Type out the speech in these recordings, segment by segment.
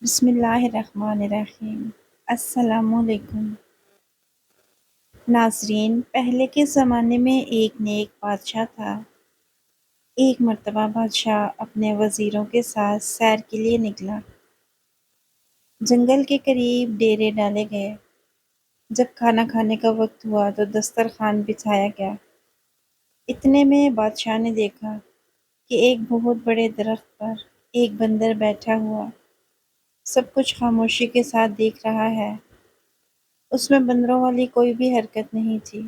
بسم اللہ الرحمن الرحیم۔ السلام علیکم ناظرین، پہلے کے زمانے میں ایک نیک بادشاہ تھا۔ ایک مرتبہ بادشاہ اپنے وزیروں کے ساتھ سیر کے لیے نکلا۔ جنگل کے قریب ڈیرے ڈالے گئے۔ جب کھانا کھانے کا وقت ہوا تو دسترخوان بچھایا گیا۔ اتنے میں بادشاہ نے دیکھا کہ ایک بہت بڑے درخت پر ایک بندر بیٹھا ہوا سب کچھ خاموشی کے ساتھ دیکھ رہا ہے۔ اس میں بندروں والی کوئی بھی حرکت نہیں تھی۔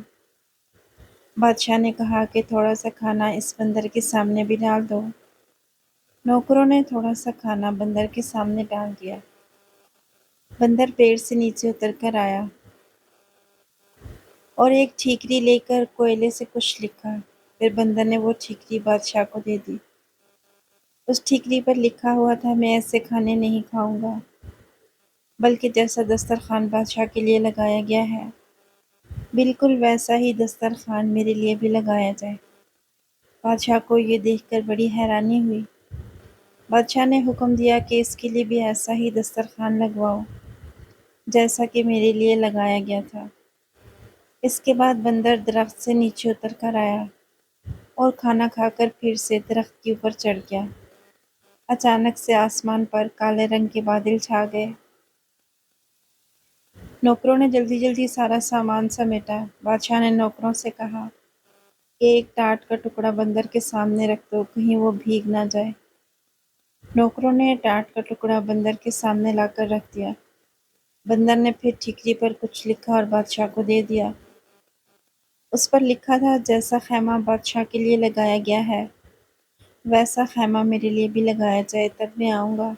بادشاہ نے کہا کہ تھوڑا سا کھانا اس بندر کے سامنے بھی ڈال دو۔ نوکروں نے تھوڑا سا کھانا بندر کے سامنے ڈال دیا۔ بندر پیڑ سے نیچے اتر کر آیا اور ایک ٹھیکری لے کر کوئلے سے کچھ لکھا۔ پھر بندر نے وہ ٹھیکری بادشاہ کو دے دی۔ اس ٹھیکری پر لکھا ہوا تھا، میں ایسے کھانے نہیں کھاؤں گا، بلکہ جیسا دسترخوان بادشاہ کے لیے لگایا گیا ہے بالکل ویسا ہی دسترخوان میرے لیے بھی لگایا جائے۔ بادشاہ کو یہ دیکھ کر بڑی حیرانی ہوئی۔ بادشاہ نے حکم دیا کہ اس کے لیے بھی ایسا ہی دسترخوان لگواؤ جیسا کہ میرے لیے لگایا گیا تھا۔ اس کے بعد بندر درخت سے نیچے اتر کر آیا اور کھانا کھا کر پھر سے درخت کے اوپر چڑھ گیا۔ اچانک سے آسمان پر کالے رنگ کے بادل چھا گئے۔ نوکروں نے جلدی جلدی سارا سامان سمیٹا۔ بادشاہ نے نوکروں سے کہا کہ ایک ٹاٹ کا ٹکڑا بندر کے سامنے رکھ دو، کہیں وہ بھیگ نہ جائے۔ نوکروں نے ٹاٹ کا ٹکڑا بندر کے سامنے لا کر رکھ دیا۔ بندر نے پھر ٹھیکری پر کچھ لکھا اور بادشاہ کو دے دیا۔ اس پر لکھا تھا، جیسا خیمہ بادشاہ کے لیے لگایا گیا ہے ویسا خیمہ میرے لیے بھی لگایا جائے، تب میں آؤں گا۔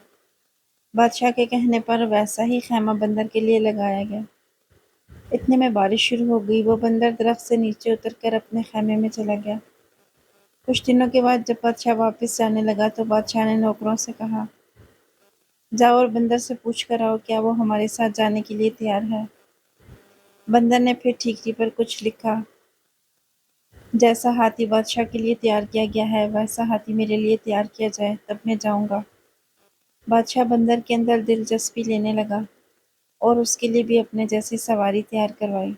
بادشاہ کے کہنے پر ویسا ہی خیمہ بندر کے لیے لگایا گیا۔ اتنے میں بارش شروع ہو گئی۔ وہ بندر درخت سے نیچے اتر کر اپنے خیمے میں چلا گیا۔ کچھ دنوں کے بعد جب بادشاہ واپس جانے لگا تو بادشاہ نے نوکروں سے کہا، جاؤ اور بندر سے پوچھ کر آؤ کیا وہ ہمارے ساتھ جانے کے لیے تیار ہے۔ بندر نے پھر ٹھیکری پر کچھ لکھا، جیسا ہاتھی بادشاہ کے لیے تیار کیا گیا ہے ویسا ہاتھی میرے لیے تیار کیا جائے، تب میں جاؤں گا۔ بادشاہ بندر کے اندر دلچسپی لینے لگا اور اس کے لیے بھی اپنے جیسی سواری تیار کروائی۔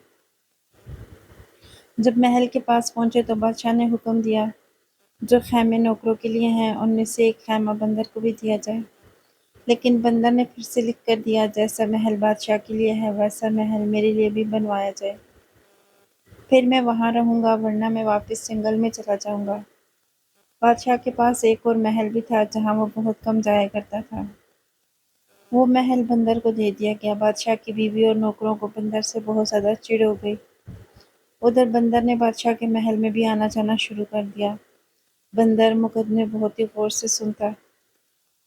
جب محل کے پاس پہنچے تو بادشاہ نے حکم دیا، جو خیمے نوکروں کے لیے ہیں ان میں سے ایک خیمہ بندر کو بھی دیا جائے۔ لیکن بندر نے پھر سے لکھ کر دیا، جیسا محل بادشاہ کے لیے ہے ویسا محل میرے لیے بھی بنوایا جائے، پھر میں وہاں رہوں گا، ورنہ میں واپس جنگل میں چلا جاؤں گا۔ بادشاہ کے پاس ایک اور محل بھی تھا جہاں وہ بہت کم جایا کرتا تھا۔ وہ محل بندر کو دے دیا گیا۔ بادشاہ کی بیوی اور نوکروں کو بندر سے بہت زیادہ چڑ ہو گئی۔ ادھر بندر نے بادشاہ کے محل میں بھی آنا جانا شروع کر دیا۔ بندر مقدمے بہت ہی غور سے سنتا۔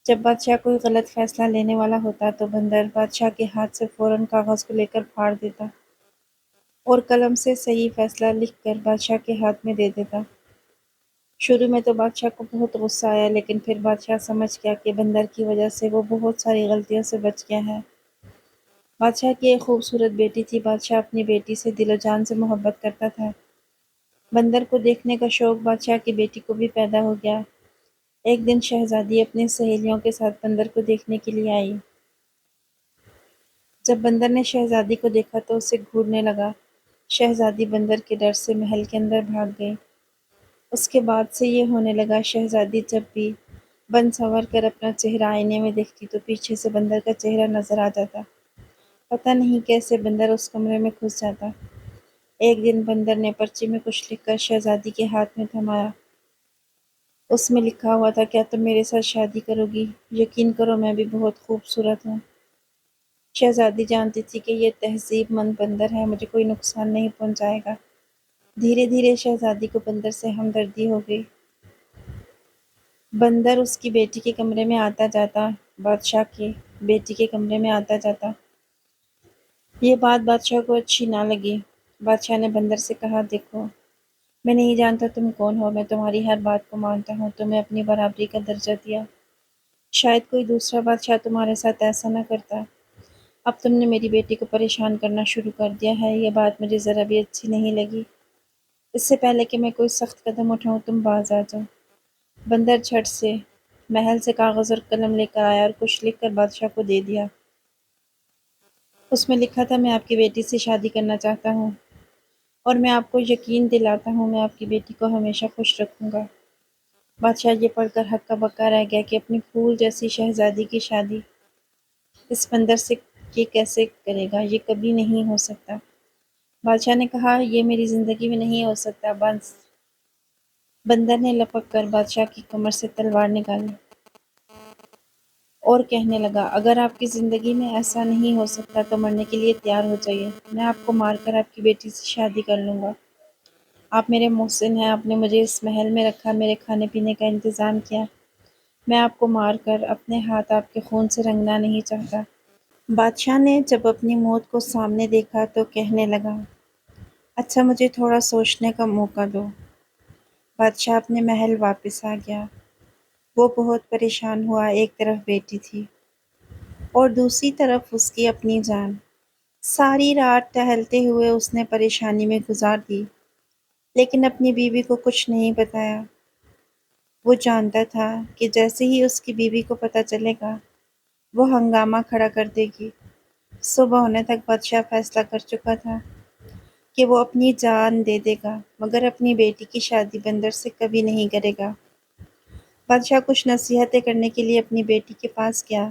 جب بادشاہ کوئی غلط فیصلہ لینے والا ہوتا تو بندر بادشاہ کے ہاتھ سے فوراً کاغذ کو لے کر پھاڑ دیتا اور قلم سے صحیح فیصلہ لکھ کر بادشاہ کے ہاتھ میں دے دیتا۔ شروع میں تو بادشاہ کو بہت غصہ آیا، لیکن پھر بادشاہ سمجھ گیا کہ بندر کی وجہ سے وہ بہت ساری غلطیوں سے بچ گیا ہے۔ بادشاہ کی ایک خوبصورت بیٹی تھی۔ بادشاہ اپنی بیٹی سے دل و جان سے محبت کرتا تھا۔ بندر کو دیکھنے کا شوق بادشاہ کی بیٹی کو بھی پیدا ہو گیا۔ ایک دن شہزادی اپنی سہیلیوں کے ساتھ بندر کو دیکھنے کے لیے آئی۔ جب بندر نے شہزادی کو دیکھا تو اسے گھورنے لگا۔ شہزادی بندر کے ڈر سے محل کے اندر بھاگ گئی۔ اس کے بعد سے یہ ہونے لگا، شہزادی جب بھی بن سنور کر اپنا چہرہ آئینے میں دیکھتی تو پیچھے سے بندر کا چہرہ نظر آ جاتا۔ پتہ نہیں کیسے بندر اس کمرے میں گھس جاتا۔ ایک دن بندر نے پرچی میں کچھ لکھ کر شہزادی کے ہاتھ میں تھمایا۔ اس میں لکھا ہوا تھا، کیا تم میرے ساتھ شادی کرو گی؟ یقین کرو میں بھی بہت خوبصورت ہوں۔ شہزادی جانتی تھی کہ یہ تہذیب مند بندر ہے، مجھے کوئی نقصان نہیں پہنچائے گا۔ دھیرے دھیرے شہزادی کو بندر سے ہمدردی ہو گئی۔ بندر اس کی بیٹی کے کمرے میں آتا جاتا، بادشاہ کی بیٹی کے کمرے میں آتا جاتا۔ یہ بات بادشاہ کو اچھی نہ لگی۔ بادشاہ نے بندر سے کہا، دیکھو میں نہیں جانتا تم کون ہو، میں تمہاری ہر بات کو مانتا ہوں، تمہیں اپنی برابری کا درجہ دیا، شاید کوئی دوسرا بادشاہ تمہارے ساتھ ایسا نہ کرتا۔ اب تم نے میری بیٹی کو پریشان کرنا شروع کر دیا ہے، یہ بات مجھے ذرا بھی اچھی نہیں لگی۔ اس سے پہلے کہ میں کوئی سخت قدم اٹھاؤں تم باز آ جاؤ۔ بندر جھٹ سے محل سے کاغذ اور قلم لے کر آیا اور کچھ لکھ کر بادشاہ کو دے دیا۔ اس میں لکھا تھا، میں آپ کی بیٹی سے شادی کرنا چاہتا ہوں اور میں آپ کو یقین دلاتا ہوں میں آپ کی بیٹی کو ہمیشہ خوش رکھوں گا۔ بادشاہ یہ پڑھ کر ہکا بکا رہ گیا کہ اپنی پھول جیسی شہزادی کی شادی اس بندر سے یہ کیسے کرے گا، یہ کبھی نہیں ہو سکتا۔ بادشاہ نے کہا، یہ میری زندگی میں نہیں ہو سکتا۔ بندر نے لپک کر بادشاہ کی کمر سے تلوار نکالی اور کہنے لگا، اگر آپ کی زندگی میں ایسا نہیں ہو سکتا تو مرنے کے لیے تیار ہو جائیے، میں آپ کو مار کر آپ کی بیٹی سے شادی کر لوں گا۔ آپ میرے محسن ہیں، آپ نے مجھے اس محل میں رکھا، میرے کھانے پینے کا انتظام کیا، میں آپ کو مار کر اپنے ہاتھ آپ کے خون سے رنگنا نہیں چاہتا۔ بادشاہ نے جب اپنی موت کو سامنے دیکھا تو کہنے لگا، اچھا مجھے تھوڑا سوچنے کا موقع دو۔ بادشاہ اپنے محل واپس آ گیا۔ وہ بہت پریشان ہوا، ایک طرف بیٹی تھی اور دوسری طرف اس کی اپنی جان۔ ساری رات ٹہلتے ہوئے اس نے پریشانی میں گزار دی، لیکن اپنی بیوی کو کچھ نہیں بتایا۔ وہ جانتا تھا کہ جیسے ہی اس کی بیوی کو پتہ چلے گا، وہ ہنگامہ کھڑا کر دے گی۔ صبح ہونے تک بادشاہ فیصلہ کر چکا تھا کہ وہ اپنی جان دے دے گا مگر اپنی بیٹی کی شادی بندر سے کبھی نہیں کرے گا۔ بادشاہ کچھ نصیحتیں کرنے کے لیے اپنی بیٹی کے پاس گیا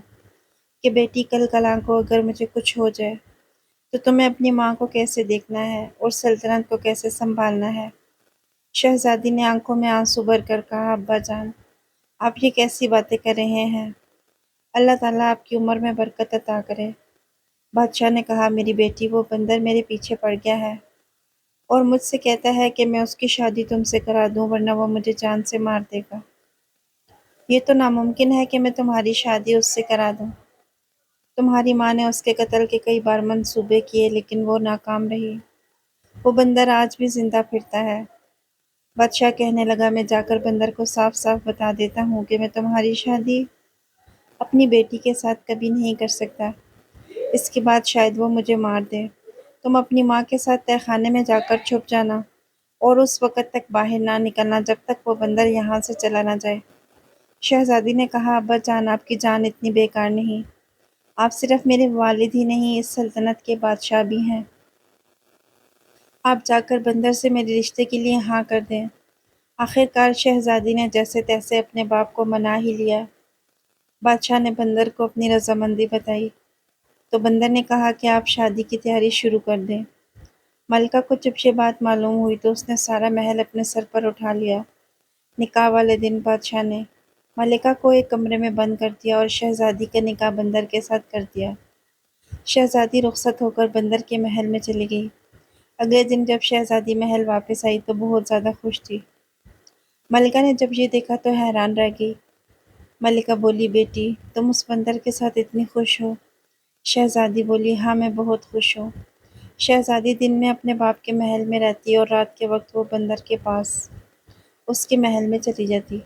کہ بیٹی، کل کلاں کو اگر مجھے کچھ ہو جائے تو تمہیں اپنی ماں کو کیسے دیکھنا ہے اور سلطنت کو کیسے سنبھالنا ہے؟ شہزادی نے آنکھوں میں آنسو بھر کر کہا، ابا جان، آپ یہ کیسی باتیں کر رہے ہیں؟ اللہ تعالیٰ آپ کی عمر میں برکت عطا کرے۔ بادشاہ نے کہا، میری بیٹی، وہ بندر میرے پیچھے پڑ گیا ہے اور مجھ سے کہتا ہے کہ میں اس کی شادی تم سے کرا دوں ورنہ وہ مجھے جان سے مار دے گا۔ یہ تو ناممکن ہے کہ میں تمہاری شادی اس سے کرا دوں۔ تمہاری ماں نے اس کے قتل کے کئی بار منصوبے کیے لیکن وہ ناکام رہی۔ وہ بندر آج بھی زندہ پھرتا ہے۔ بادشاہ کہنے لگا، میں جا کر بندر کو صاف صاف بتا دیتا ہوں کہ میں تمہاری شادی اپنی بیٹی کے ساتھ کبھی نہیں کر سکتا۔ اس کے بعد شاید وہ مجھے مار دے۔ تم اپنی ماں کے ساتھ تہہ خانے میں جا کر چھپ جانا اور اس وقت تک باہر نہ نکلنا جب تک وہ بندر یہاں سے چلا نہ جائے۔ شہزادی نے کہا، ابا جان، آپ کی جان اتنی بیکار نہیں۔ آپ صرف میرے والد ہی نہیں، اس سلطنت کے بادشاہ بھی ہیں۔ آپ جا کر بندر سے میرے رشتے کے لیے ہاں کر دیں۔ آخر کار شہزادی نے جیسے تیسے اپنے باپ کو منا ہی لیا۔ بادشاہ نے بندر کو اپنی رضامندی بتائی تو بندر نے کہا کہ آپ شادی کی تیاری شروع کر دیں۔ ملکہ کو جب یہ بات معلوم ہوئی تو اس نے سارا محل اپنے سر پر اٹھا لیا۔ نکاح والے دن بادشاہ نے ملکہ کو ایک کمرے میں بند کر دیا اور شہزادی کا نکاح بندر کے ساتھ کر دیا۔ شہزادی رخصت ہو کر بندر کے محل میں چلی گئی۔ اگلے دن جب شہزادی محل واپس آئی تو بہت زیادہ خوش تھی۔ ملکہ نے جب یہ دیکھا تو حیران رہ گئی۔ ملکہ بولی، بیٹی، تم اس بندر کے ساتھ اتنی خوش ہو؟ شہزادی بولی، ہاں، میں بہت خوش ہوں۔ شہزادی دن میں اپنے باپ کے محل میں رہتی اور رات کے وقت وہ بندر کے پاس اس کے محل میں چلی جاتی۔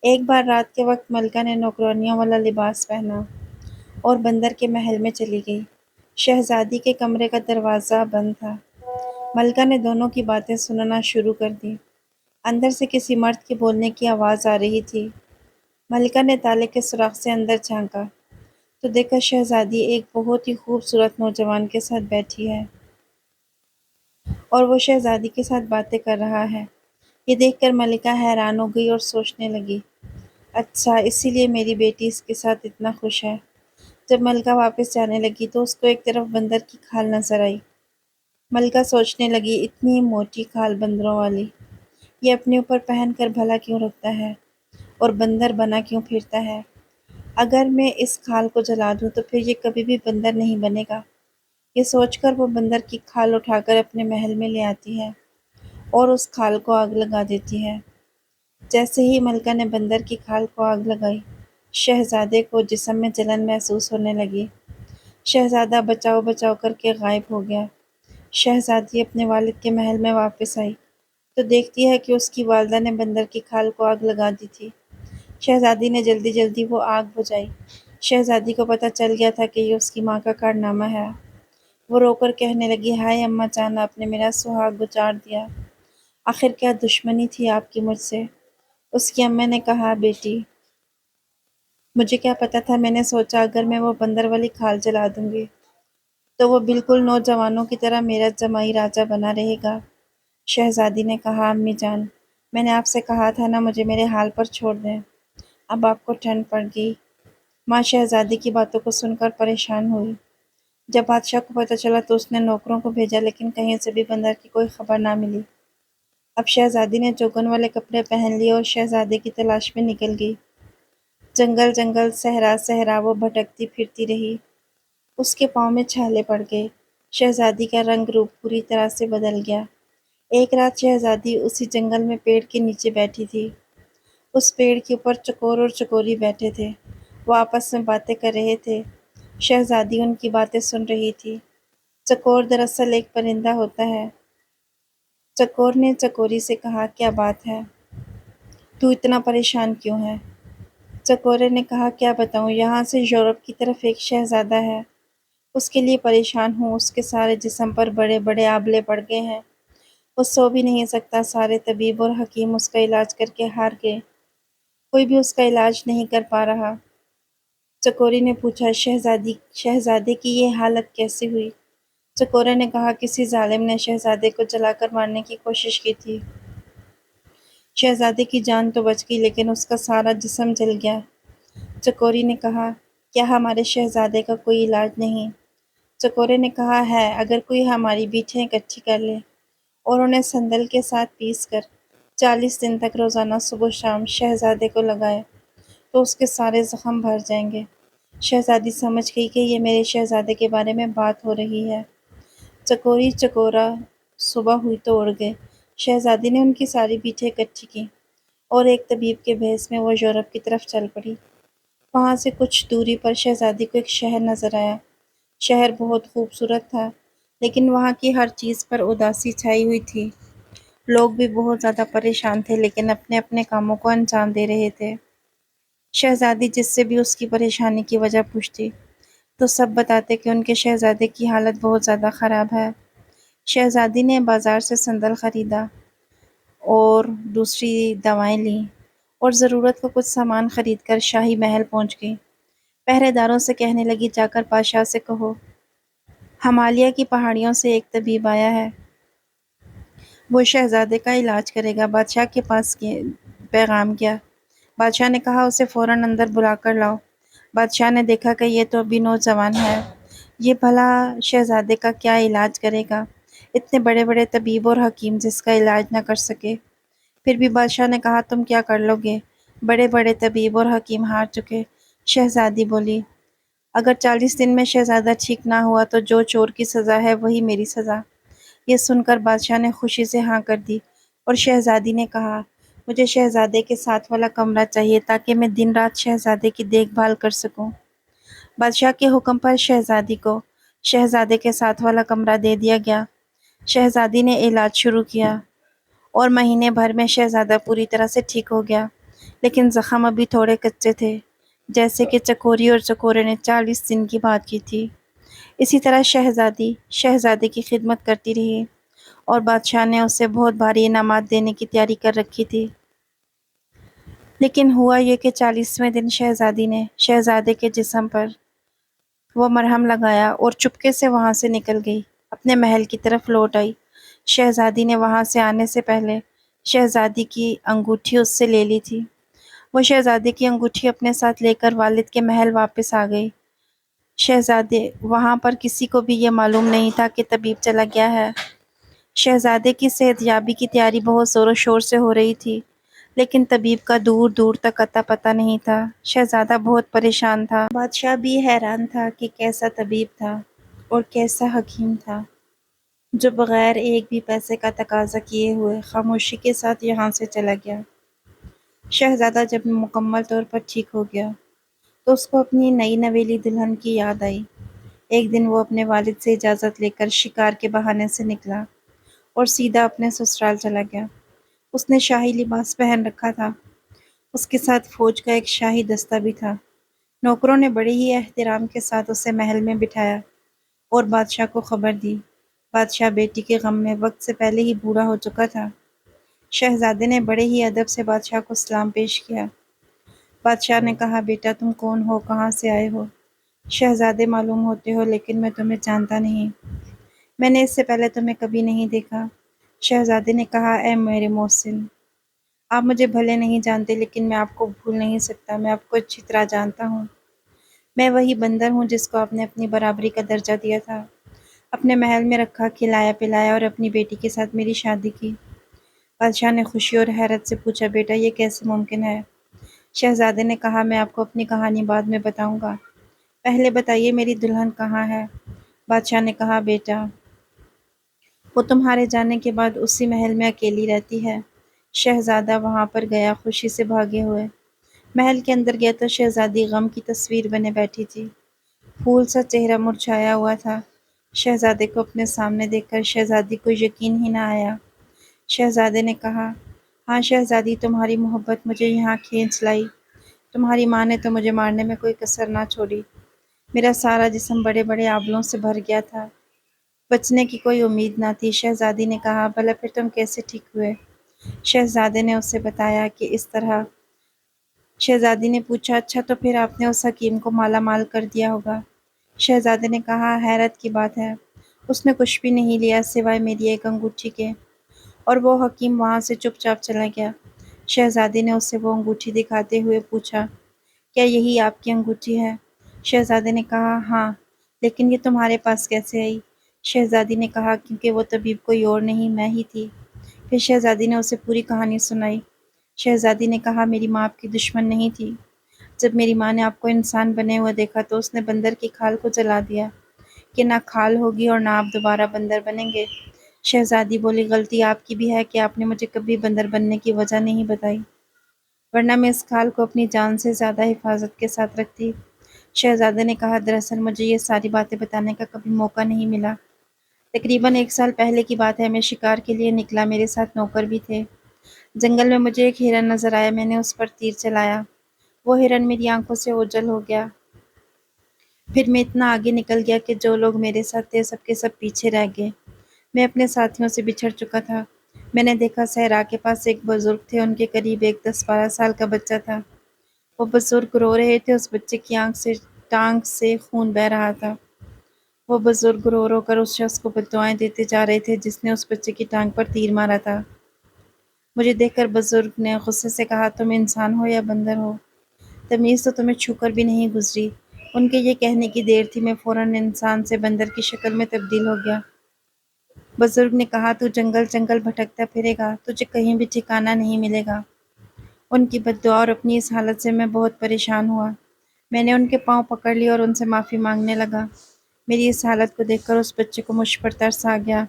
ایک بار رات کے وقت ملکہ نے نوکرانیوں والا لباس پہنا اور بندر کے محل میں چلی گئی۔ شہزادی کے کمرے کا دروازہ بند تھا۔ ملکہ نے دونوں کی باتیں سننا شروع کر دی۔ اندر سے کسی مرد کے بولنے کی آواز آ رہی تھی۔ ملکہ نے تالے کے سوراخ سے اندر جھانکا تو دیکھا شہزادی ایک بہت ہی خوبصورت نوجوان کے ساتھ بیٹھی ہے اور وہ شہزادی کے ساتھ باتیں کر رہا ہے۔ یہ دیکھ کر ملکہ حیران ہو گئی اور سوچنے لگی، اچھا، اسی لیے میری بیٹی اس کے ساتھ اتنا خوش ہے۔ جب ملکہ واپس جانے لگی تو اس کو ایک طرف بندر کی کھال نظر آئی۔ ملکہ سوچنے لگی، اتنی موٹی کھال بندروں والی، یہ اپنے اوپر پہن کر بھلا کیوں رکھتا ہے اور بندر بنا کیوں پھرتا ہے؟ اگر میں اس کھال کو جلا دوں تو پھر یہ کبھی بھی بندر نہیں بنے گا۔ یہ سوچ کر وہ بندر کی کھال اٹھا کر اپنے محل میں لے آتی ہے اور اس کھال کو آگ لگا دیتی ہے۔ جیسے ہی ملکہ نے بندر کی کھال کو آگ لگائی، شہزادے کو جسم میں جلن محسوس ہونے لگی۔ شہزادہ بچاؤ بچاؤ کر کے غائب ہو گیا۔ شہزادی اپنے والد کے محل میں واپس آئی تو دیکھتی ہے کہ اس کی والدہ نے بندر کی کھال کو آگ لگا دی تھی۔ شہزادی نے جلدی جلدی وہ آگ بجھائی۔ شہزادی کو پتہ چل گیا تھا کہ یہ اس کی ماں کا کارنامہ ہے۔ وہ رو کر کہنے لگی، ہائے اماں جان، آپ نے میرا سہاگ اجاڑ دیا۔ آخر کیا دشمنی تھی آپ کی مجھ سے؟ اس کی اماں نے کہا، بیٹی، مجھے کیا پتا تھا، میں نے سوچا اگر میں وہ بندر والی کھال جلا دوں گی تو وہ بالکل نوجوانوں کی طرح میرا جمائی راجا بنا رہے گا۔ شہزادی نے کہا، امی جان، میں نے آپ سے کہا تھا نا مجھے میرے حال پر چھوڑ دیں۔ اب آپ کو ٹھنڈ پڑ گئی۔ ماں شہزادی کی باتوں کو سن کر پریشان ہوئی۔ جب بادشاہ کو پتہ چلا تو اس نے نوکروں کو بھیجا، لیکن کہیں سے بھی بندر کی کوئی خبر نہ ملی۔ اب شہزادی نے چوگن والے کپڑے پہن لیے اور شہزادے کی تلاش میں نکل گئی۔ جنگل جنگل، صحرا صحرا وہ بھٹکتی پھرتی رہی۔ اس کے پاؤں میں چھالے پڑ گئے۔ شہزادی کا رنگ روپ پوری طرح سے بدل گیا۔ ایک رات شہزادی اسی جنگل میں پیڑ کے نیچے بیٹھی تھی۔ اس پیڑ کے اوپر چکور اور چکوری بیٹھے تھے۔ وہ آپس میں باتیں کر رہے تھے۔ شہزادی ان کی باتیں سن رہی تھی۔ چکور دراصل ایک پرندہ ہوتا ہے۔ چکور نے چکوری سے کہا، کیا بات ہے؟ تو اتنا پریشان کیوں ہے؟ چکورے نے کہا، کیا بتاؤں، یہاں سے یورپ کی طرف ایک شہزادہ ہے۔ اس کے لیے پریشان ہوں۔ اس کے سارے جسم پر بڑے بڑے آبلے پڑ گئے ہیں۔ وہ سو بھی نہیں سکتا۔ سارے طبیب اور حکیم اس کا علاج کر کے ہار گئے۔ کوئی بھی اس کا علاج نہیں کر پا رہا۔ چکوری نے پوچھا، شہزادے کی یہ حالت کیسے ہوئی؟ چکورے نے کہا، کسی ظالم نے شہزادے کو جلا کر مارنے کی کوشش کی تھی۔ شہزادے کی جان تو بچ گئی، لیکن اس کا سارا جسم جل گیا۔ چکوری نے کہا، کیا ہمارے شہزادے کا کوئی علاج نہیں؟ چکورے نے کہا، ہے، اگر کوئی ہماری بیٹھیں اکٹھی کر لے اور انہیں سندل کے ساتھ پیس کر 40 دن تک روزانہ صبح و شام شہزادے کو لگائے تو اس کے سارے زخم بھر جائیں گے۔ شہزادی سمجھ گئی کہ یہ میرے شہزادے کے بارے میں بات ہو رہی ہے۔ چکوری چکورا صبح ہوئی تو اڑ گئے۔ شہزادی نے ان کی ساری بیٹھیں اکٹھی کی اور ایک طبیب کے بھیس میں وہ یورپ کی طرف چل پڑی۔ وہاں سے کچھ دوری پر شہزادی کو ایک شہر نظر آیا۔ شہر بہت خوبصورت تھا، لیکن وہاں کی ہر چیز پر اداسی چھائی ہوئی تھی۔ لوگ بھی بہت زیادہ پریشان تھے، لیکن اپنے اپنے کاموں کو انجام دے رہے تھے۔ شہزادی جس سے بھی اس کی پریشانی کی وجہ پوچھتی تو سب بتاتے کہ ان کے شہزادے کی حالت بہت زیادہ خراب ہے۔ شہزادی نے بازار سے سندل خریدا اور دوسری دوائیں لیں اور ضرورت کا کچھ سامان خرید کر شاہی محل پہنچ گئی۔ پہرے داروں سے کہنے لگی، جا کر بادشاہ سے کہو ہمالیہ کی پہاڑیوں سے ایک طبیب آیا ہے، وہ شہزادے کا علاج کرے گا۔ بادشاہ کے پاس پیغام گیا۔ بادشاہ نے کہا، اسے فوراً اندر بلا کر لاؤ۔ بادشاہ نے دیکھا کہ یہ تو ابھی نوجوان ہے، یہ بھلا شہزادے کا کیا علاج کرے گا؟ اتنے بڑے بڑے طبیب اور حکیم جس کا علاج نہ کر سکے۔ پھر بھی بادشاہ نے کہا، تم کیا کر لو گے؟ بڑے بڑے طبیب اور حکیم ہار چکے۔ شہزادی بولی، اگر 40 دن میں شہزادہ ٹھیک نہ ہوا تو جو چور کی سزا ہے وہی میری سزا۔ یہ سن کر بادشاہ نے خوشی سے ہاں کر دی اور شہزادی نے کہا، مجھے شہزادے کے ساتھ والا کمرہ چاہیے تاکہ میں دن رات شہزادے کی دیکھ بھال کر سکوں۔ بادشاہ کے حکم پر شہزادی کو شہزادے کے ساتھ والا کمرہ دے دیا گیا۔ شہزادی نے علاج شروع کیا اور مہینے بھر میں شہزادہ پوری طرح سے ٹھیک ہو گیا، لیکن زخم ابھی تھوڑے کچے تھے، جیسے کہ چکوری اور چکورے نے 40 دن کی بات کی تھی۔ اسی طرح شہزادی شہزادے کی خدمت کرتی رہی اور بادشاہ نے اسے بہت بھاری انعامات دینے کی تیاری کر رکھی تھی۔ لیکن ہوا یہ کہ 40ویں دن شہزادی نے شہزادے کے جسم پر وہ مرہم لگایا اور چپکے سے وہاں سے نکل گئی، اپنے محل کی طرف لوٹ آئی۔ شہزادی نے وہاں سے آنے سے پہلے شہزادی کی انگوٹھی اس سے لے لی تھی۔ وہ شہزادے کی انگوٹھی اپنے ساتھ لے کر والد کے محل واپس آ گئی۔ شہزادے وہاں پر کسی کو بھی یہ معلوم نہیں تھا کہ طبیب چلا گیا ہے۔ شہزادے کی صحت یابی کی تیاری بہت زور و شور سے ہو رہی تھی، لیکن طبیب کا دور دور تک اتا پتہ نہیں تھا۔ شہزادہ بہت پریشان تھا۔ بادشاہ بھی حیران تھا کہ کیسا طبیب تھا اور کیسا حکیم تھا جو بغیر ایک بھی پیسے کا تقاضا کیے ہوئے خاموشی کے ساتھ یہاں سے چلا گیا۔ شہزادہ جب مکمل طور پر ٹھیک ہو گیا تو اس کو اپنی نئی نویلی دلہن کی یاد آئی۔ ایک دن وہ اپنے والد سے اجازت لے کر شکار کے بہانے سے نکلا اور سیدھا اپنے سسرال چلا گیا۔ اس نے شاہی لباس پہن رکھا تھا۔ اس کے ساتھ فوج کا ایک شاہی دستہ بھی تھا۔ نوکروں نے بڑے ہی احترام کے ساتھ اسے محل میں بٹھایا اور بادشاہ کو خبر دی۔ بادشاہ بیٹی کے غم میں وقت سے پہلے ہی بوڑھا ہو چکا تھا۔ شہزادے نے بڑے ہی ادب سے بادشاہ کو سلام پیش کیا۔ بادشاہ نے کہا بیٹا تم کون ہو، کہاں سے آئے ہو؟ شہزادے معلوم ہوتے ہو لیکن میں تمہیں جانتا نہیں، میں نے اس سے پہلے تمہیں کبھی نہیں دیکھا۔ شہزادے نے کہا اے میرے محسن، آپ مجھے بھلے نہیں جانتے لیکن میں آپ کو بھول نہیں سکتا، میں آپ کو اچھی طرح جانتا ہوں۔ میں وہی بندر ہوں جس کو آپ نے اپنی برابری کا درجہ دیا تھا، اپنے محل میں رکھا، کھلایا پلایا اور اپنی بیٹی کے ساتھ میری شادی کی۔ بادشاہ نے خوشی اور حیرت سے پوچھا بیٹا یہ کیسے ممکن ہے؟ شہزادے نے کہا میں آپ کو اپنی کہانی بعد میں بتاؤں گا، پہلے بتائیے میری دلہن کہاں ہے؟ بادشاہ نے کہا بیٹا وہ تمہارے جانے کے بعد اسی محل میں اکیلی رہتی ہے۔ شہزادہ وہاں پر گیا خوشی سے بھاگے ہوئے، محل کے اندر گیا تو شہزادی غم کی تصویر بنے بیٹھی تھی، پھول سا چہرہ مرجھایا ہوا تھا۔ شہزادے کو اپنے سامنے دیکھ کر شہزادی کو یقین ہی نہ آیا۔ شہزادے نے کہا ہاں شہزادی تمہاری محبت مجھے یہاں کھینچ لائی، تمہاری ماں نے تو مجھے مارنے میں کوئی کسر نہ چھوڑی، میرا سارا جسم بڑے بڑے آبلوں سے بھر گیا تھا، بچنے کی کوئی امید نہ تھی۔ شہزادی نے کہا بھلا پھر تم کیسے ٹھیک ہوئے؟ شہزادے نے اسے بتایا کہ اس طرح۔ شہزادی نے پوچھا اچھا تو پھر آپ نے اس حکیم کو مالا مال کر دیا ہوگا؟ شہزادے نے کہا حیرت کی بات ہے، اس نے کچھ بھی نہیں لیا سوائے میری ایک انگوٹھی کے، اور وہ حکیم وہاں سے چپ چاپ چلا گیا۔ شہزادی نے اسے وہ انگوٹھی دکھاتے ہوئے پوچھا کیا یہی آپ کی انگوٹھی ہے؟ شہزادے نے کہا ہاں، لیکن یہ تمہارے پاس کیسے آئی؟ شہزادی نے کہا کیونکہ وہ طبیب کوئی اور نہیں میں ہی تھی۔ پھر شہزادی نے اسے پوری کہانی سنائی۔ شہزادی نے کہا میری ماں آپ کی دشمن نہیں تھی، جب میری ماں نے آپ کو انسان بنے ہوئے دیکھا تو اس نے بندر کی کھال کو جلا دیا کہ نہ کھال ہوگی اور نہ آپ دوبارہ بندر بنیں گے۔ شہزادی بولی غلطی آپ کی بھی ہے کہ آپ نے مجھے کبھی بندر بننے کی وجہ نہیں بتائی، ورنہ میں اس کھال کو اپنی جان سے زیادہ حفاظت کے ساتھ رکھتی۔ شہزادے نے کہا دراصل مجھے یہ ساری باتیں بتانے کا کبھی موقع نہیں ملا، تقریباً 1 سال پہلے کی بات ہے، میں شکار کے لیے نکلا، میرے ساتھ نوکر بھی تھے، جنگل میں مجھے ایک ہرن نظر آیا، میں نے اس پر تیر چلایا، وہ ہرن میری آنکھوں سے اوجھل ہو گیا، پھر میں اتنا آگے نکل گیا کہ جو لوگ میرے ساتھ تھے سب کے سب پیچھے رہ گئے، میں اپنے ساتھیوں سے بچھڑ چکا تھا۔ میں نے دیکھا صحرا کے پاس ایک بزرگ تھے، ان کے قریب ایک 10-12 سال کا بچہ تھا، وہ بزرگ رو رہے تھے، اس بچے کی ٹانگ سے خون بہہ رہا تھا، وہ بزرگ رو رو کر اس شخص کو بددعائیں دیتے جا رہے تھے جس نے اس بچے کی ٹانگ پر تیر مارا تھا۔ مجھے دیکھ کر بزرگ نے غصے سے کہا تم انسان ہو یا بندر ہو، تمیز تو تمہیں چھو کر بھی نہیں گزری۔ ان کے یہ کہنے کی دیر تھی میں فوراً انسان سے بندر کی شکل میں تبدیل ہو گیا۔ بزرگ نے کہا تو جنگل جنگل بھٹکتا پھرے گا، تجھے کہیں بھی ٹھکانہ نہیں ملے گا۔ ان کی بددعا اور اپنی اس حالت سے میں بہت پریشان ہوا، میں نے ان کے پاؤں پکڑ لیے اور ان سے معافی مانگنے لگا۔ میری اس حالت کو دیکھ کر اس بچے کو مجھ پر ترس آ گیا،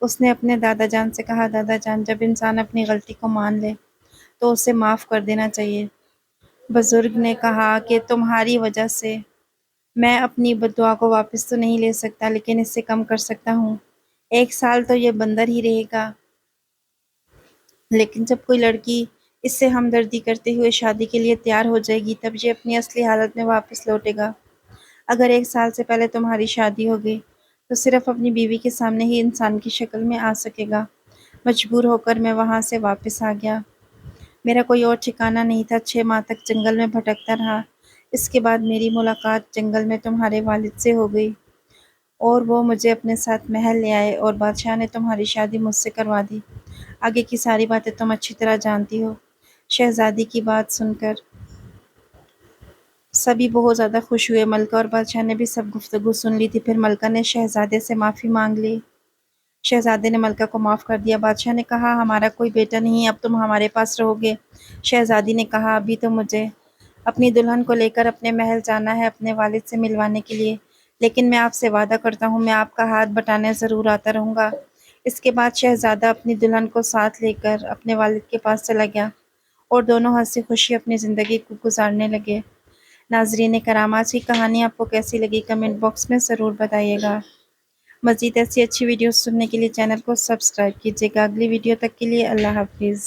اس نے اپنے دادا جان سے کہا دادا جان جب انسان اپنی غلطی کو مان لے تو اسے معاف کر دینا چاہیے۔ بزرگ نے کہا کہ تمہاری وجہ سے میں اپنی بددعا کو واپس تو نہیں لے سکتا لیکن اس سے کم کر سکتا ہوں، 1 سال تو یہ بندر ہی رہے گا، لیکن جب کوئی لڑکی اس سے ہمدردی کرتے ہوئے شادی کے لیے تیار ہو جائے گی تب یہ اپنی اصلی حالت میں واپس لوٹے گا۔ اگر 1 سال سے پہلے تمہاری شادی ہو گئی تو صرف اپنی بیوی کے سامنے ہی انسان کی شکل میں آ سکے گا۔ مجبور ہو کر میں وہاں سے واپس آ گیا، میرا کوئی اور ٹھکانہ نہیں تھا، 6 ماہ تک جنگل میں بھٹکتا رہا، اس کے بعد میری ملاقات جنگل میں تمہارے والد سے ہو گئی اور وہ مجھے اپنے ساتھ محل لے آئے اور بادشاہ نے تمہاری شادی مجھ سے کروا دی، آگے کی ساری باتیں تم اچھی طرح جانتی ہو۔ شہزادی کی بات سن کر سبھی بہت زیادہ خوش ہوئے، ملکہ اور بادشاہ نے بھی سب گفتگو سن لی تھی۔ پھر ملکہ نے شہزادے سے معافی مانگ لی، شہزادے نے ملکہ کو معاف کر دیا۔ بادشاہ نے کہا ہمارا کوئی بیٹا نہیں، اب تم ہمارے پاس رہو گے۔ شہزادی نے کہا ابھی تو مجھے اپنی دلہن کو لے کر اپنے محل جانا ہے اپنے والد سے ملوانے کے لیے، لیکن میں آپ سے وعدہ کرتا ہوں میں آپ کا ہاتھ بٹانے ضرور آتا رہوں گا۔ اس کے بعد شہزادہ اپنی دلہن کو ساتھ لے کر اپنے والد کے پاس چلا گیا اور دونوں ہنسی خوشی اپنی زندگی کو گزارنے لگے۔ ناظرین کرام آج کی کہانی آپ کو کیسی لگی کمنٹ باکس میں ضرور بتائیے گا۔ مزید ایسی اچھی ویڈیوز سننے کے لیے چینل کو سبسکرائب کیجیے گا۔ اگلی ویڈیو تک کے لیے اللہ حافظ۔